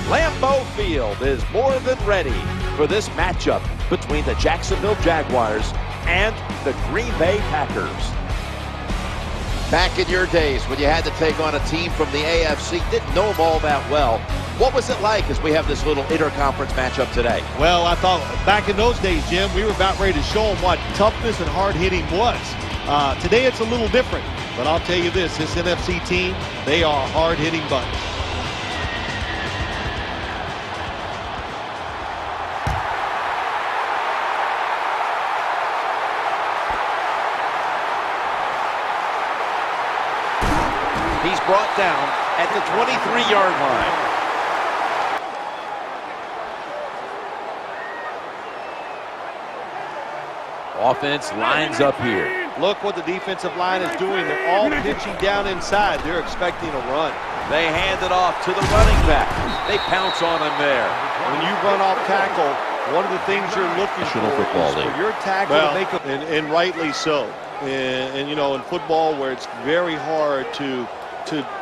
Lambeau Field is more than ready for this matchup between the Jacksonville Jaguars and the Green Bay Packers. Back in your days when you had to take on a team from the AFC, didn't know them all that well. What was it like as we have this little interconference matchup today? Well, I thought back in those days, Jim, we were about ready to show them what toughness and hard-hitting was. Today it's a little different, but I'll tell you this NFC team, they are a hard-hitting bunch. He's brought down at the 23-yard line. Offense lines up here. Look what the defensive line is doing. They're all pitching down inside. They're expecting a run. They hand it off to the running back. They pounce on him there. When you run off tackle, one of the things you're looking for is for your tackle to make a... And rightly so. And, you know, in football where it's very hard to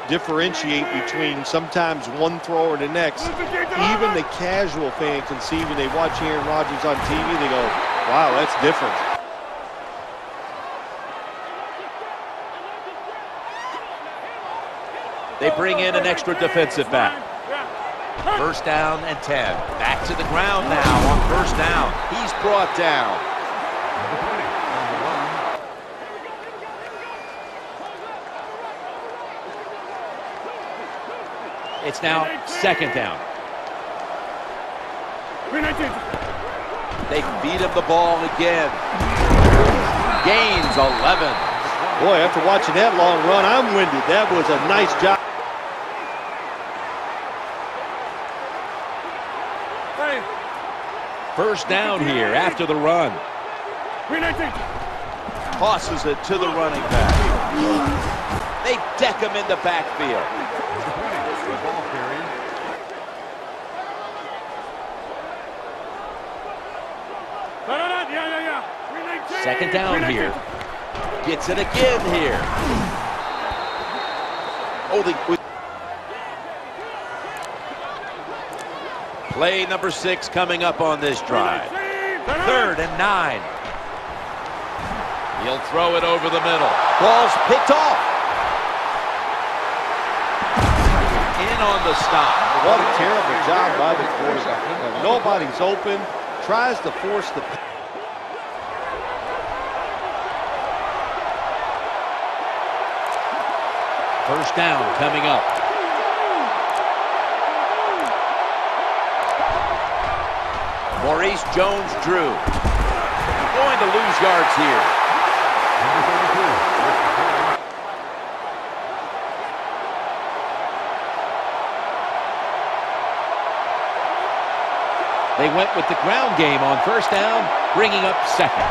differentiate between sometimes one throw or the next, even the casual fan can see when they watch Aaron Rodgers on TV, they go, wow, that's different. They bring in an extra defensive back. First down and 10. Back to the ground now on first down. He's brought down. It's now second down. They feed him the ball again. Gains 11. Boy, after watching that long run, I'm winded. That was a nice job. First down here after the run. Tosses it to the running back. They deck him in the backfield. Second down here. Gets it again here. Play number 6 coming up on this drive. 3rd and 9. He'll throw it over the middle. Ball's picked off. In on the stop. What a terrible job by the quarterback. Nobody's open. Tries to force the... First down coming up. Maurice Jones-Drew going to lose yards here. They went with the ground game on first down, bringing up second.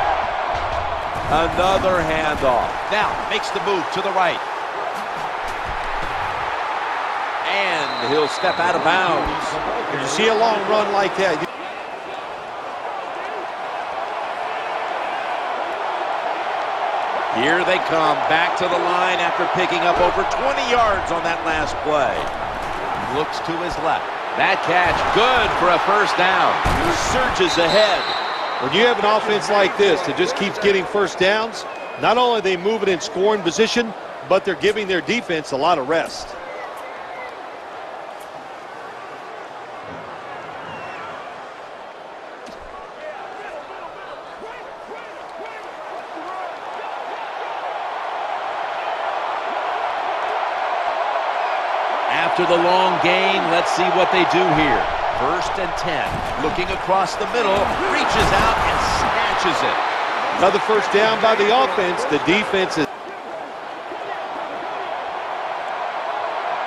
Another handoff. Now makes the move to the right. And he'll step out of bounds. When you see a long run like that, here they come back to the line after picking up over 20 yards on that last play. Looks to his left. That catch good for a first down. Surges ahead. When you have an offense like this that just keeps getting first downs, not only are they moving in scoring position, but they're giving their defense a lot of rest. After the long gain, let's see what they do here. 1st and 10. Looking across the middle, reaches out and snatches it. Another first down by the offense. The defense is...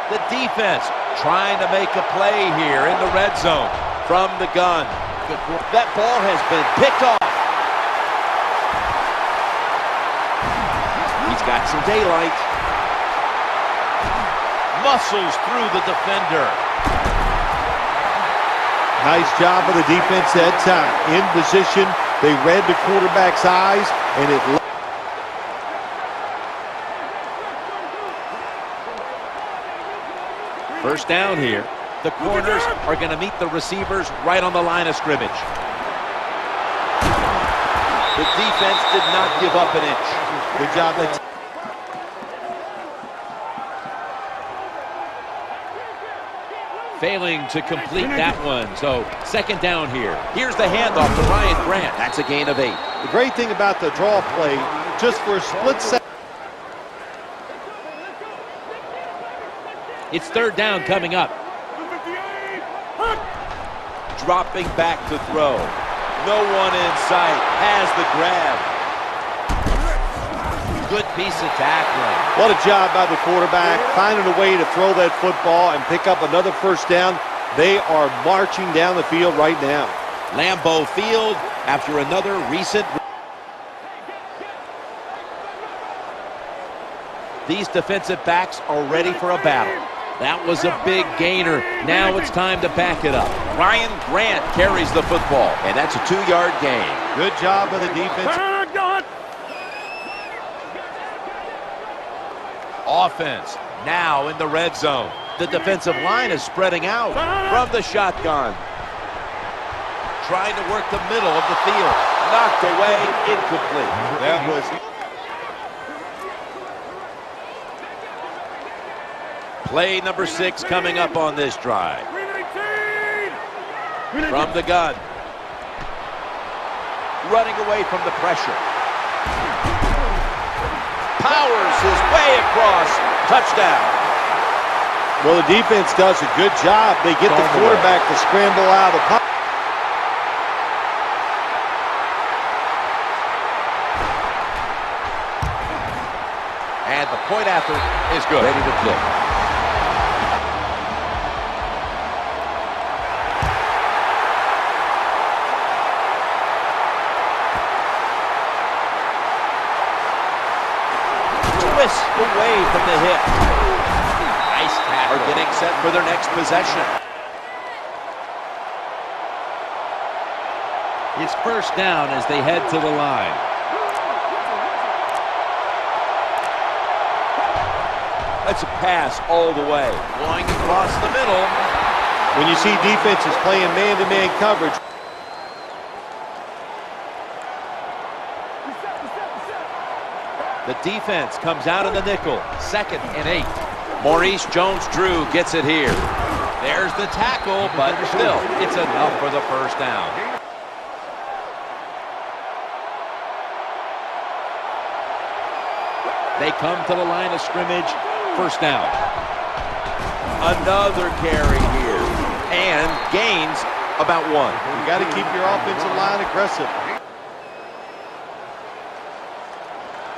The defense trying to make a play here in the red zone from the gun. That ball has been picked off. He's got some daylight. Muscles through the defender. Nice job of the defense that time. In position, they read the quarterback's eyes, and it... First down here. The corners are going to meet the receivers right on the line of scrimmage. The defense did not give up an inch. Good job. Failing to complete that one, so second down here. Here's the handoff to Ryan Grant. That's a gain of 8. The great thing about the draw play, just for a split second. It's third down coming up. Dropping back to throw. No one in sight. Has the grab. Good piece of tackling. What a job by the quarterback, finding a way to throw that football and pick up another first down. They are marching down the field right now. Lambeau Field after another recent. These defensive backs are ready for a battle. That was a big gainer. Now it's time to back it up. Ryan Grant carries the football, and that's a 2-yard gain. Good job by the defense. Offense now in the red zone. The defensive line is spreading out from the shotgun. Trying to work the middle of the field. Knocked away, incomplete. That was... Play number 6 coming up on this drive. From the gun. Running away from the pressure. Powers his way across. Touchdown. Well, the defense does a good job. They get the quarterback to scramble out of the pocket. And the point after is good. Ready to kick. Away from the hip. Nice tackle. Are getting set for their next possession. It's first down as they head to the line. That's a pass all the way. Going across the middle. When you see defenses playing man-to-man coverage. The defense comes out of the nickel. 2nd and 8. Maurice Jones-Drew gets it here. There's the tackle, but still, it's enough for the first down. They come to the line of scrimmage. First down. Another carry here. And gains about 1. You got to keep your offensive line aggressive.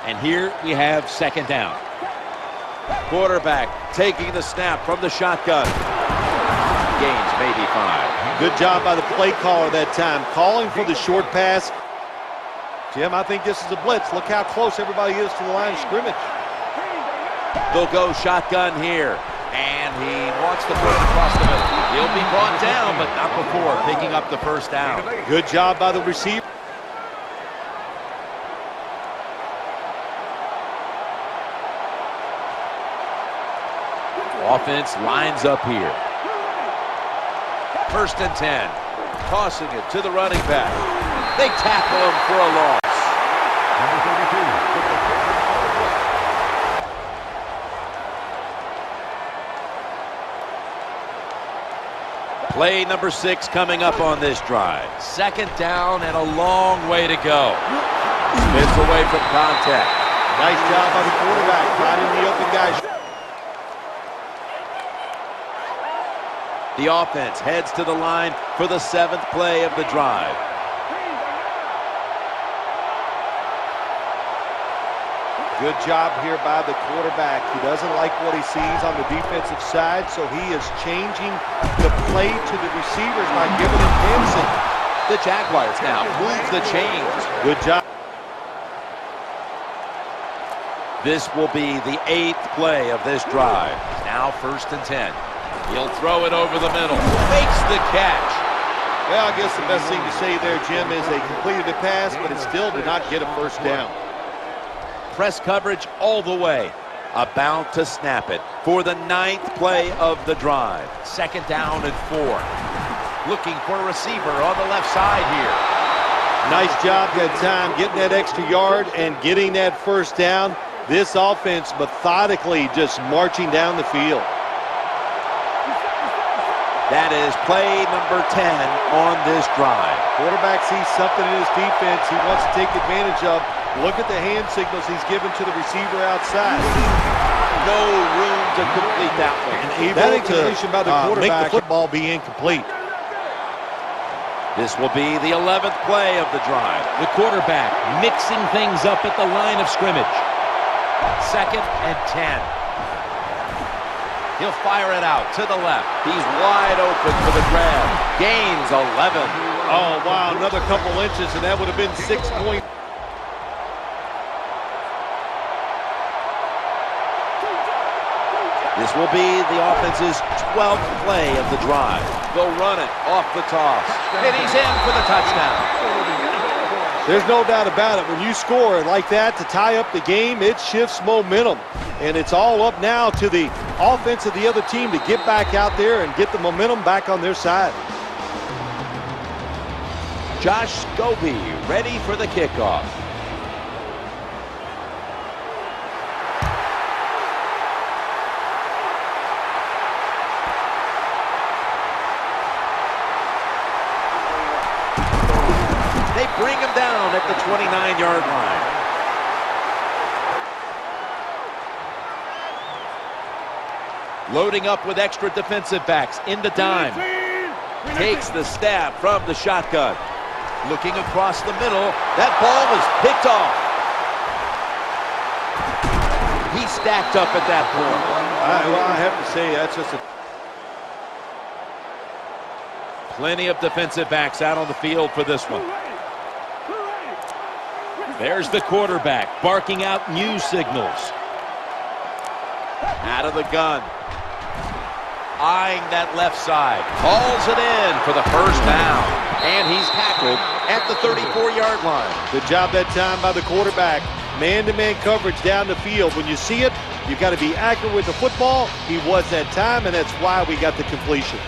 And here we have second down. Quarterback taking the snap from the shotgun. Gains maybe 5. Good job by the play caller that time, calling for the short pass. Jim, I think this is a blitz. Look how close everybody is to the line of scrimmage. They'll go shotgun here. And he wants to put it across the middle. He'll be brought down, but not before picking up the first down. Good job by the receiver. Offense lines up here. 1st and 10. Tossing it to the running back. They tackle him for a loss. Play number 6 coming up on this drive. 2nd down and a long way to go. Smith's away from contact. Nice job by the quarterback, finding the open guy. The offense heads to the line for the 7th play of the drive. Good job here by the quarterback. He doesn't like what he sees on the defensive side, so he is changing the play to the receivers by giving him Hanson. The Jaguars now move the chains. Good job. This will be the 8th play of this drive. Now 1st and 10. He'll throw it over the middle. Makes the catch. Well, I guess the best thing to say there, Jim, is they completed the pass, but it still did not get a first down. Press coverage all the way. About to snap it for the 9th play of the drive. 2nd down and 4. Looking for a receiver on the left side here. Nice job that time getting that extra yard and getting that 1st down. This offense methodically just marching down the field. That is play number 10 on this drive. Quarterback sees something in his defense he wants to take advantage of. Look at the hand signals he's given to the receiver outside. No room to complete that one. That incompletion by the quarterback make the football be incomplete. This will be the 11th play of the drive. The quarterback mixing things up at the line of scrimmage. 2nd and 10. He'll fire it out to the left. He's wide open for the grab. Gains 11. Oh, wow, another couple inches, and that would have been 6 points. This will be the offense's 12th play of the drive. They'll run it off the toss. And he's in for the touchdown. There's no doubt about it. When you score like that to tie up the game, it shifts momentum. And it's all up now to the offense of the other team to get back out there and get the momentum back on their side. Josh Scobie ready for the kickoff. They bring him down at the 29-yard line. Loading up with extra defensive backs in the dime. Takes the snap from the shotgun. Looking across the middle. That ball was picked off. He stacked up at that point. Well, I have to say, that's just a... Plenty of defensive backs out on the field for this one. There's the quarterback barking out new signals. Out of the gun. Eyeing that left side. Hauls it in for the 1st down. And he's tackled at the 34-yard line. Good job that time by the quarterback. Man-to-man coverage down the field. When you see it, you've got to be accurate with the football. He was that time, and that's why we got the completion.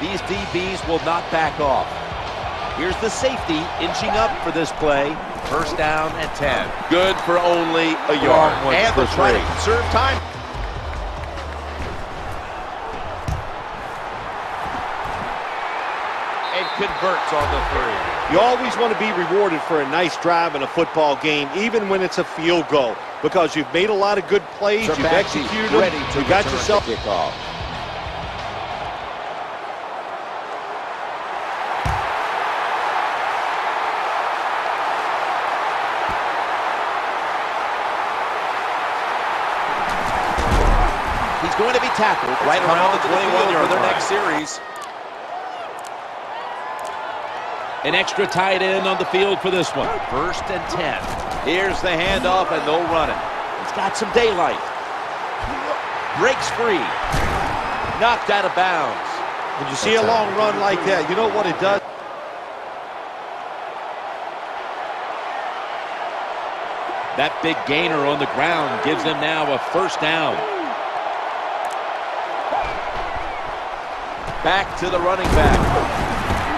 These DBs will not back off. Here's the safety inching up for this play. 1st down and 10. Good for only a yard. And they'll try to conserve time. And converts on the 3. You always want to be rewarded for a nice drive in a football game, even when it's a field goal, because you've made a lot of good plays, you've executed them, you got yourself kickoff. Going to be tackled right around the 21-yard for their next series. An extra tight end on the field for this one. 1st and 10. Here's the handoff, and they'll run it. It's got some daylight. Breaks free. Knocked out of bounds. When you see a long run like that, you know what it does? That big gainer on the ground gives them now a 1st down. Back to the running back.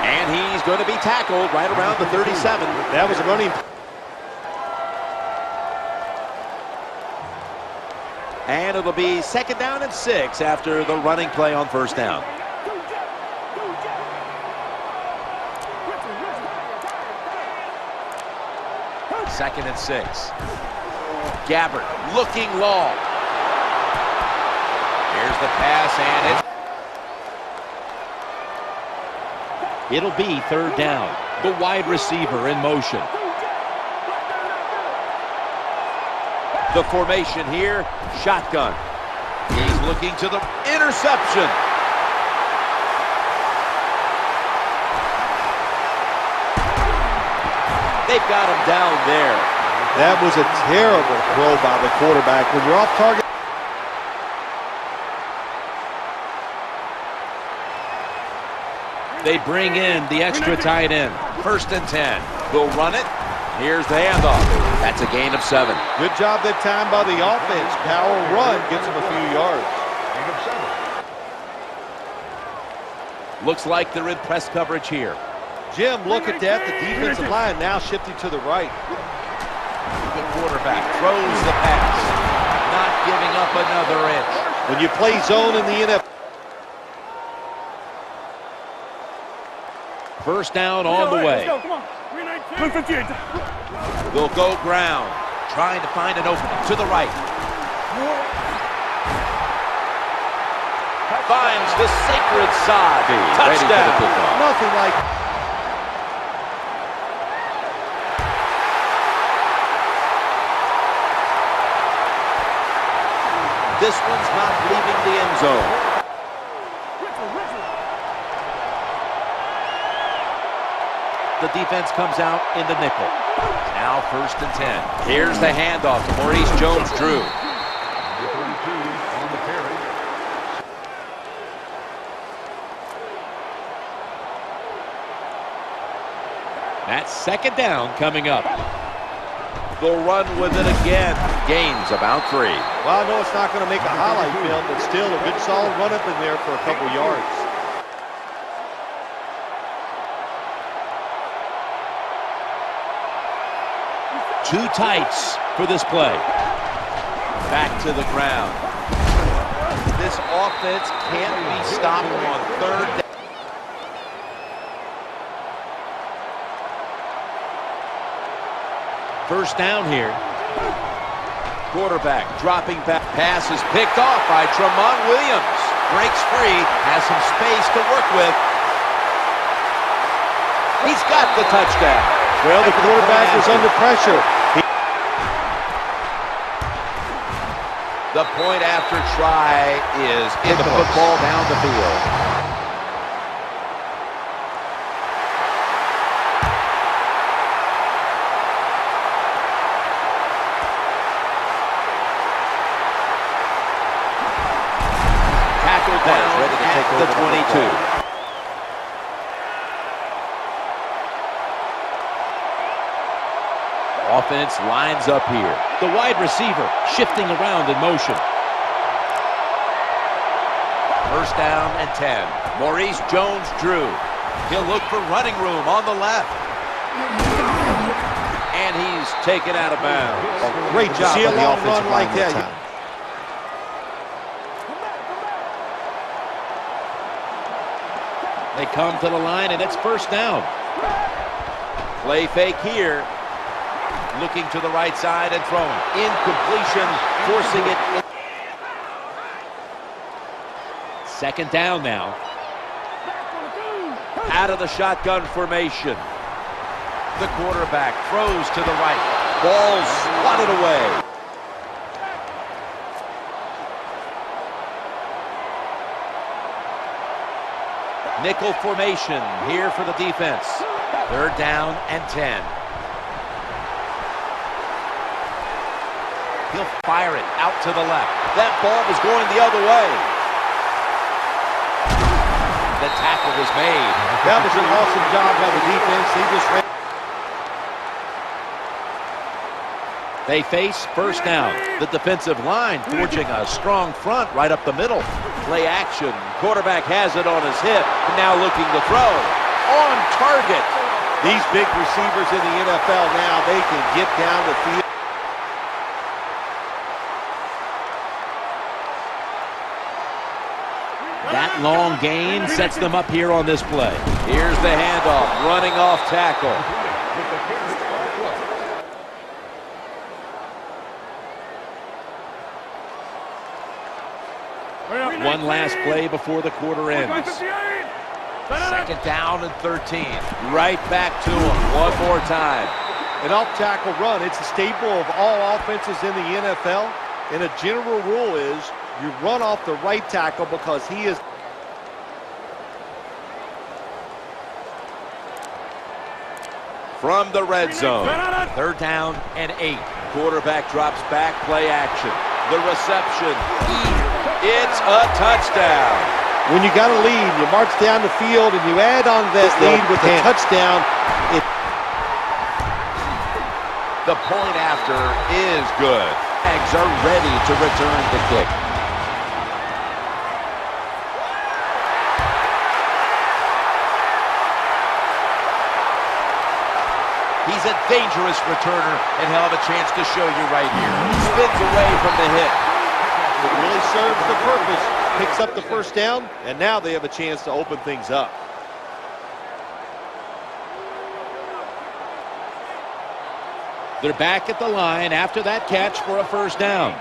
And he's going to be tackled right around the 37. That was a running. And it'll be 2nd down and 6 after the running play on 1st down. Second and 6. Gabbert looking long. Here's the pass, and it'll be 3rd down. The wide receiver in motion. The formation here, shotgun. He's looking to the interception. They've got him down there. That was a terrible throw by the quarterback. When you're off target. They bring in the extra tight end. 1st and 10. They'll run it. Here's the handoff. That's a gain of 7. Good job that time by the offense. Power run gets them a few yards. Looks like they're in press coverage here. Jim, look at that. The defensive line now shifting to the right. The quarterback throws the pass. Not giving up another inch. When you play zone in the NFL. 1st down on the way. They'll go ground. Trying to find an opening to the right. Finds the sacred sod. Touchdown. Nothing like. This one's not leaving the end zone. The defense comes out in the nickel. Now 1st and 10. Here's the handoff to Maurice Jones-Drew. That's 2nd down coming up. They'll run with it again. Gains about 3. Well, I know it's not going to make a highlight film, but still a good solid run up in there for a couple yards. Two tights for this play. Back to the ground. This offense can't be stopped on 3rd down. First down here. Quarterback dropping back. Pass is picked off by Tramon Williams. Breaks free. Has some space to work with. He's got the touchdown. Well, the quarterback was under pressure. The point after try is in the football down the field. Tackled down ready to take the 22. Offense lines up here. The wide receiver shifting around in motion. 1st down and 10. Maurice Jones-Drew. He'll look for running room on the left. And he's taken out of bounds. Great job on the offensive line like that. They come to the line, and it's 1st down. Play fake here. Looking to the right side and throwing. Incompletion, forcing it. 2nd down now. Out of the shotgun formation. The quarterback throws to the right. Ball swatted away. Nickel formation here for the defense. 3rd down and 10. He'll fire it out to the left. That ball was going the other way. The tackle was made. That was an awesome job by the defense. They just ran. They face 1st down. The defensive line forging a strong front right up the middle. Play action. Quarterback has it on his hip. Now looking to throw. On target. These big receivers in the NFL now, they can get down the field. That long gain sets them up here on this play. Here's the handoff, running off tackle. One last play before the quarter ends. 2nd down and 13. Right back to him one more time. An off-tackle run, it's a staple of all offenses in the NFL. And a general rule is you run off the right tackle because he is. from the red zone. 3rd down and 8. Quarterback drops back, play action. The reception. It's a touchdown. When you got a lead, you march down the field and you add on that lead with a touchdown. The point after is good. Jags are ready to return the kick. He's a dangerous returner, and he'll have a chance to show you right here. He spins away from the hit. It really serves the purpose. Picks up the first down, and now they have a chance to open things up. They're back at the line after that catch for a 1st down.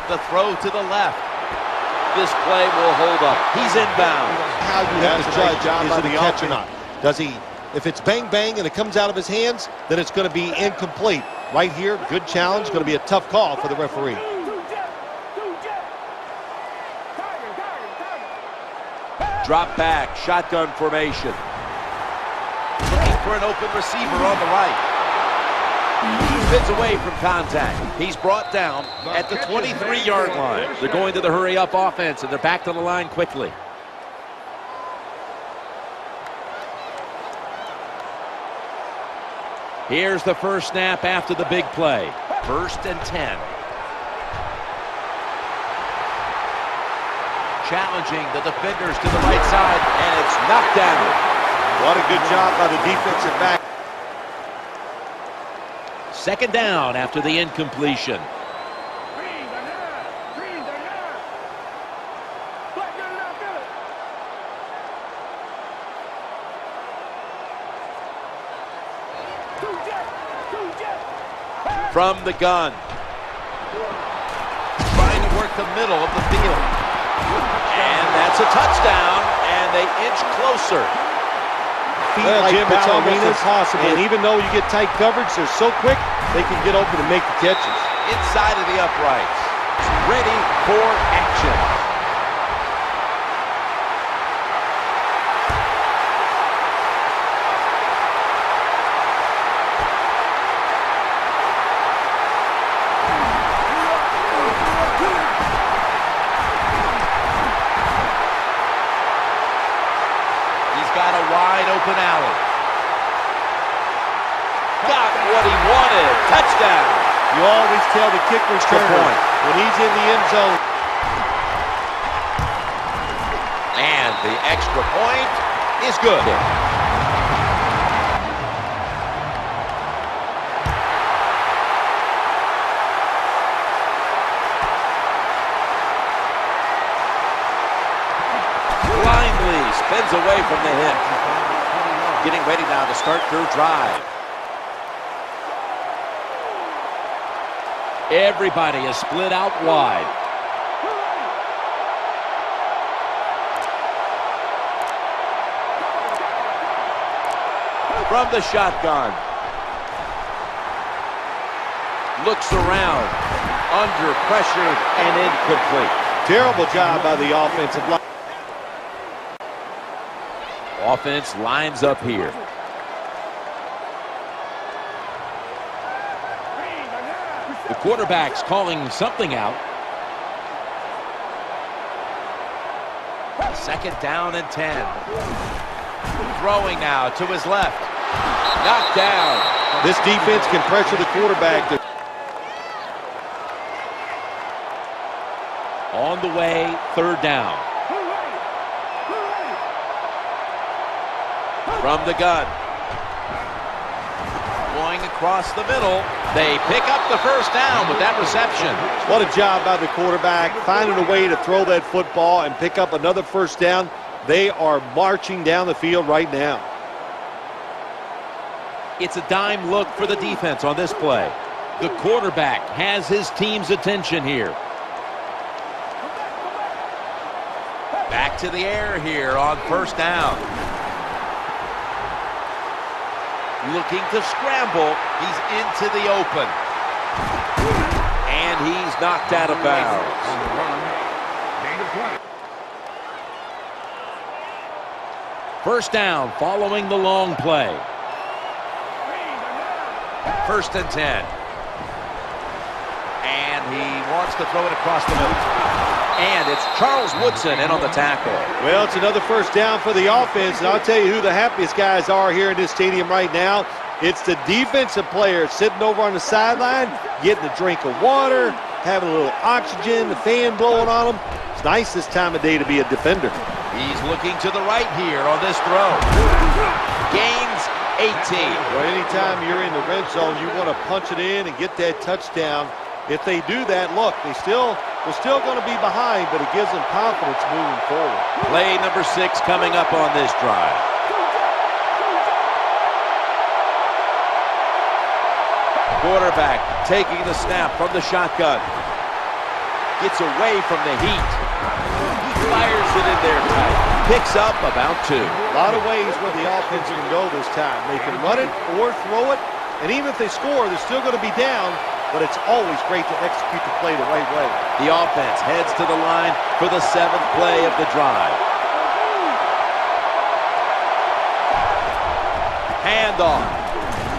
The throw to the left. This play will hold up. He's inbound. How you have to judge, is it a catch or not? Does he, if it's bang bang and it comes out of his hands, then it's going to be incomplete. Right here, good challenge, going to be a tough call for the referee. Drop back, shotgun formation. Looking for an open receiver on the right. He spins away from contact. He's brought down at the 23-yard line. They're going to the hurry-up offense, and they're back to the line quickly. Here's the first snap after the big play. 1st and 10. Challenging the defenders to the right side, and it's knocked down. What a good job by the defensive back. 2nd down after the incompletion. From the gun. Trying to work the middle of the field. And that's a touchdown, and they inch closer. Well, Jim, it's almost impossible. And even though you get tight coverage, they're so quick, they can get open and make the catches. Inside of the uprights. Ready for action. Got a wide open alley. Got what he wanted. Touchdown. You always tell the kick returner when he's in the end zone. And the extra point is good. Spins away from the hit. Getting ready now to start their drive. Everybody is split out wide. From the shotgun. Looks around. Under pressure and incomplete. Terrible job by the offensive line. Offense lines up here. The quarterback's calling something out. 2nd down and 10. Throwing now to his left. Knocked down. This defense can pressure the quarterback. On the way, 3rd down. From the gun. Going across the middle. They pick up the first down with that reception. What a job by the quarterback, finding a way to throw that football and pick up another first down. They are marching down the field right now. It's a dime look for the defense on this play. The quarterback has his team's attention here. Back to the air here on 1st down. Looking to scramble. He's into the open. And he's knocked out of bounds. First down following the long play. 1st and 10. And he wants to throw it across the middle. And it's Charles Woodson in on the tackle. Well, it's another first down for the offense, and I'll tell you who the happiest guys are here in this stadium right now. It's the defensive players sitting over on the sideline, getting a drink of water, having a little oxygen, the fan blowing on them. It's nice this time of day to be a defender. He's looking to the right here on this throw. Gains 18. Well, anytime you're in the red zone, you want to punch it in and get that touchdown. If they do that, look, they're still going to be behind, but it gives them confidence moving forward. Play number 6 coming up on this drive. Quarterback taking the snap from the shotgun. Gets away from the heat. He fires it in there tight. Picks up about 2. A lot of ways where the offense can go this time. They can run it or throw it, and even if they score, they're still going to be down. But it's always great to execute the play the right way. The offense heads to the line for the 7th play of the drive. Handoff.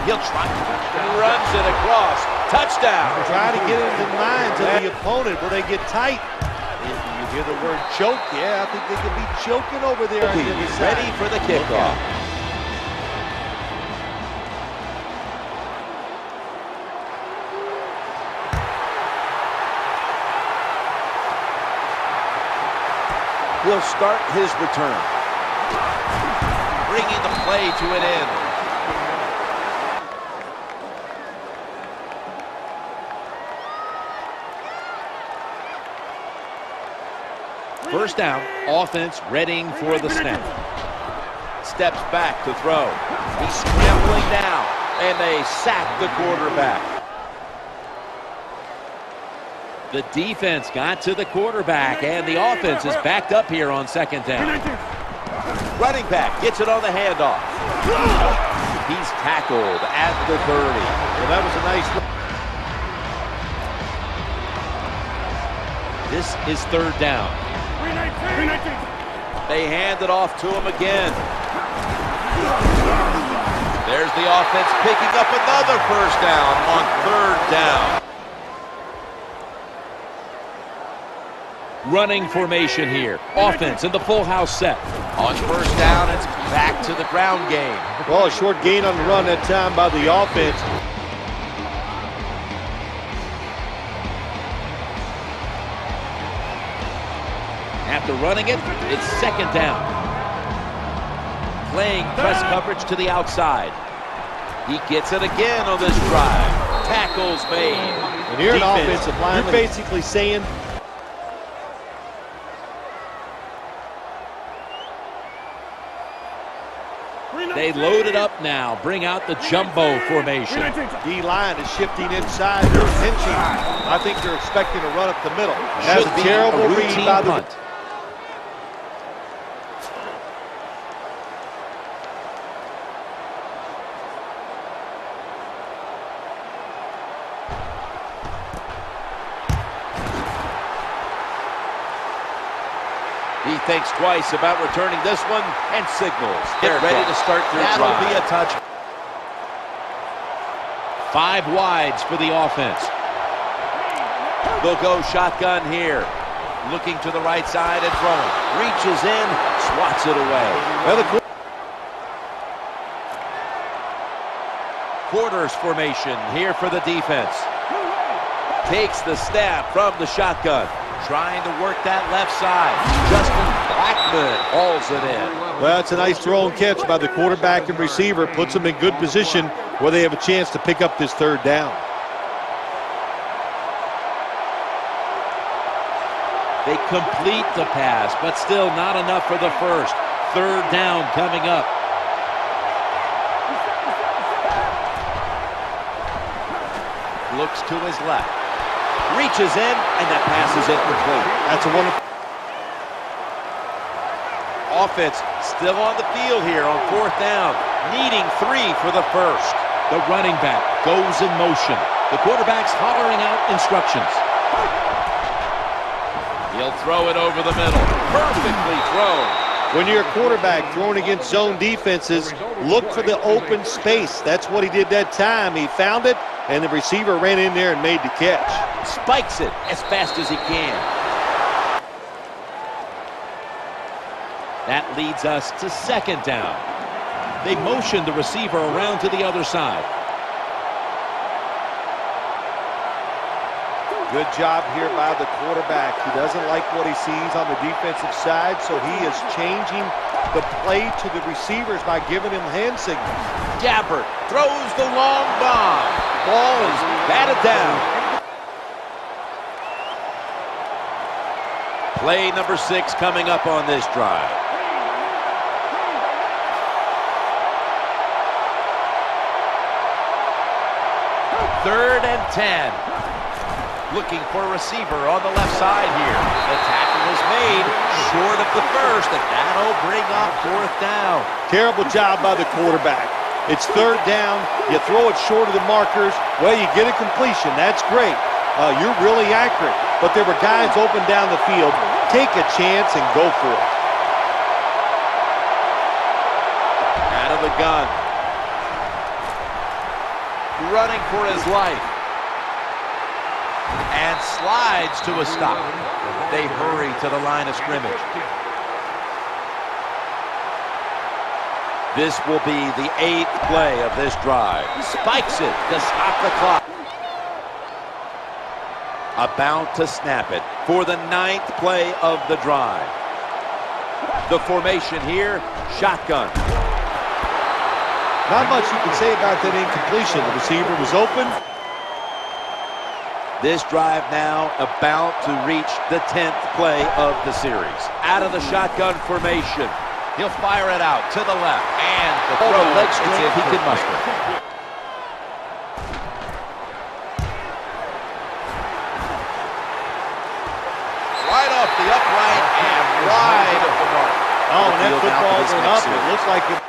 He'll try and runs it across. Touchdown. Try to get into the minds of the opponent where they get tight. If you hear the word choke, yeah, I think they could be choking over there. He's ready for the kickoff. He'll start his return, bringing the play to an end. First down, offense readying for the snap. Steps back to throw. He's scrambling now, and they sack the quarterback. The defense got to the quarterback, and the offense is backed up here on 2nd down. Running back gets it on the handoff. He's tackled at the 30. Well, that was a nice run. This is 3rd down. They hand it off to him again. There's the offense picking up another first down on 3rd down. Running formation here. Offense in the full house set. On 1st down, it's back to the ground game. Well, a short gain on the run that time by the offense. After running it, it's 2nd down. Playing press coverage to the outside. He gets it again on this drive. Tackles made. And you're an offensive lineman. You're basically saying, they load it up now. Bring out the jumbo formation. D-line is shifting inside. They're pinching. I think they're expecting to run up the middle. That's a terrible read by the punt. He thinks twice about returning this one and signals. They're ready to start their drive. That'll be a touch. 5 wides for the offense. They'll go shotgun here. Looking to the right side and throwing. Reaches in, swats it away. Well, quarters formation here for the defense. Takes the snap from the shotgun. Trying to work that left side. Justin Blackman hauls it in. Well, it's a nice throw and catch by the quarterback and receiver. Puts them in good position where they have a chance to pick up this 3rd down. They complete the pass, but still not enough for the first. 3rd down coming up. Looks to his left. Reaches in, and that pass is incomplete. That's a wonderful. Offense still on the field here on 4th down. Needing 3 for the first. The running back goes in motion. The quarterback's hollering out instructions. He'll throw it over the middle. Perfectly thrown. When you're a quarterback throwing against zone defenses, look for the open space. That's what he did that time. He found it, and the receiver ran in there and made the catch. Spikes it as fast as he can. That leads us to second down. They motion the receiver around to the other side. Good job here by the quarterback. He doesn't like what he sees on the defensive side, so he is changing the play to the receivers by giving him hand signals. Gabbert throws the long bomb. Ball is batted down. Play number 6 coming up on this drive. Third and 10. Looking for a receiver on the left side here. The tackle is made short of the first, and that'll bring up fourth down. Terrible job by the quarterback. It's third down. You throw it short of the markers. Well, you get a completion. That's great. You're really accurate. But there were guys open down the field. Take a chance and go for it. Out of the gun. Running for his life. And slides to a stop. They hurry to the line of scrimmage. This will be the 8th play of this drive. Spikes it to stop the clock. About to snap it for the 9th play of the drive. The formation here, shotgun. Not much you can say about that incompletion. The receiver was open. This drive now about to reach the 10th play of the series. Out of the shotgun formation. He'll fire it out to the left. And the throw leg strength he can muster. Right off the upright and wide of the mark. Oh, and that football went up. It looks like it.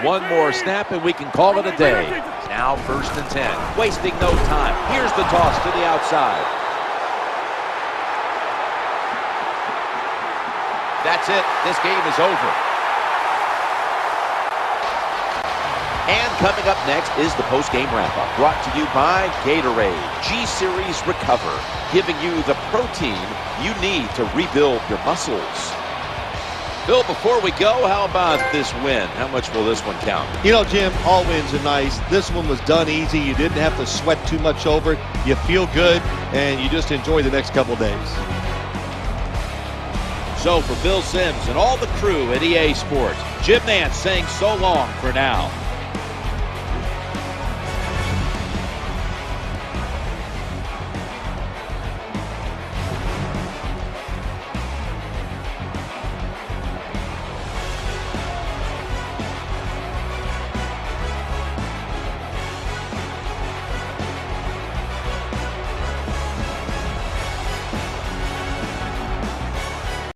One more snap and we can call it a day. Now 1st and 10. Wasting no time. Here's the toss to the outside. That's it. This game is over. And coming up next is the post-game wrap-up. Brought to you by Gatorade. G-Series Recover. Giving you the protein you need to rebuild your muscles. Bill, before we go, how about this win? How much will this one count? You know, Jim, all wins are nice. This one was done easy. You didn't have to sweat too much over it. You feel good, and you just enjoy the next couple days. So for Bill Sims and all the crew at EA Sports, Jim Nance saying so long for now.